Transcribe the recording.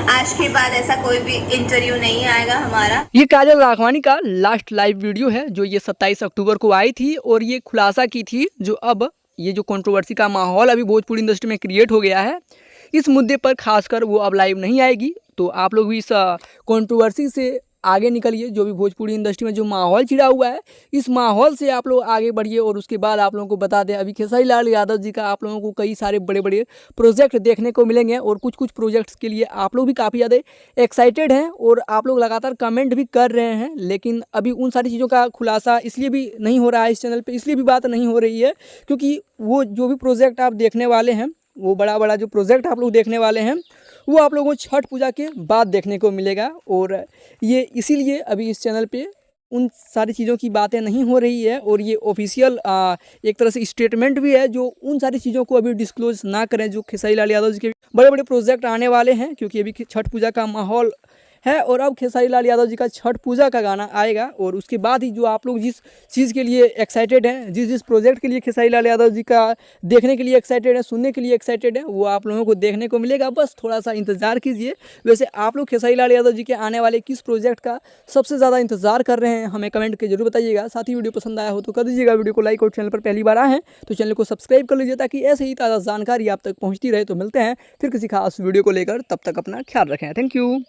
आज के बाद ऐसा कोई भी इंटरव्यू नहीं आएगा हमारा। ये काजल राघवानी का लास्ट लाइव वीडियो है जो ये 27 अक्टूबर को आई थी और ये खुलासा की थी जो अब ये जो कंट्रोवर्सी का माहौल अभी भोजपुरी इंडस्ट्री में क्रिएट हो गया है, इस मुद्दे पर खासकर वो अब लाइव नहीं आएगी। तो आप लोग भी इस कंट्रोवर्सी से आगे निकलिए। जो भी भोजपुरी इंडस्ट्री में जो माहौल छिड़ा हुआ है, इस माहौल से आप लोग आगे बढ़िए। और उसके बाद आप लोगों को बता दें, अभी खेसारी लाल यादव जी का आप लोगों को कई सारे बड़े बड़े प्रोजेक्ट देखने को मिलेंगे और कुछ कुछ प्रोजेक्ट्स के लिए आप लोग भी काफ़ी ज़्यादा एक्साइटेड हैं और आप लोग लगातार कमेंट भी कर रहे हैं। लेकिन अभी उन सारी चीज़ों का खुलासा इसलिए भी नहीं हो रहा है इस चैनल पर, इसलिए भी बात नहीं हो रही है क्योंकि वो जो भी प्रोजेक्ट आप देखने वाले हैं, वो बड़ा बड़ा जो प्रोजेक्ट आप लोग देखने वाले हैं, वो आप लोगों को छठ पूजा के बाद देखने को मिलेगा। और ये इसीलिए अभी इस चैनल पे उन सारी चीज़ों की बातें नहीं हो रही है। और ये ऑफिशियल एक तरह से स्टेटमेंट भी है जो उन सारी चीज़ों को अभी डिस्क्लोज ना करें जो खेसारी लाल यादव जी के बड़े बड़े प्रोजेक्ट आने वाले हैं, क्योंकि अभी छठ पूजा का माहौल है। और अब खेसारी लाल यादव जी का छठ पूजा का गाना आएगा और उसके बाद ही जो आप लोग जिस चीज़ के लिए एक्साइटेड हैं, जिस प्रोजेक्ट के लिए खेसारी लाल यादव जी का देखने के लिए एक्साइटेड है, सुनने के लिए एक्साइटेड है, वो आप लोगों को देखने को मिलेगा। बस थोड़ा सा इंतज़ार कीजिए। वैसे आप लोग खेसारी लाल यादव जी के आने वाले किस प्रोजेक्ट का सबसे ज़्यादा इंतजार कर रहे हैं, हमें कमेंट के जरूर बताइएगा। साथ ही वीडियो पसंद आया हो तो कर दीजिएगा वीडियो को लाइक, और चैनल पर पहली बार आए हैं तो चैनल को सब्सक्राइब कर लीजिए ताकि ऐसे ही ताज़ा जानकारी आप तक पहुँचती रहे। तो मिलते हैं फिर किसी खास वीडियो को लेकर, तब तक अपना ख्याल रखें। Thank you.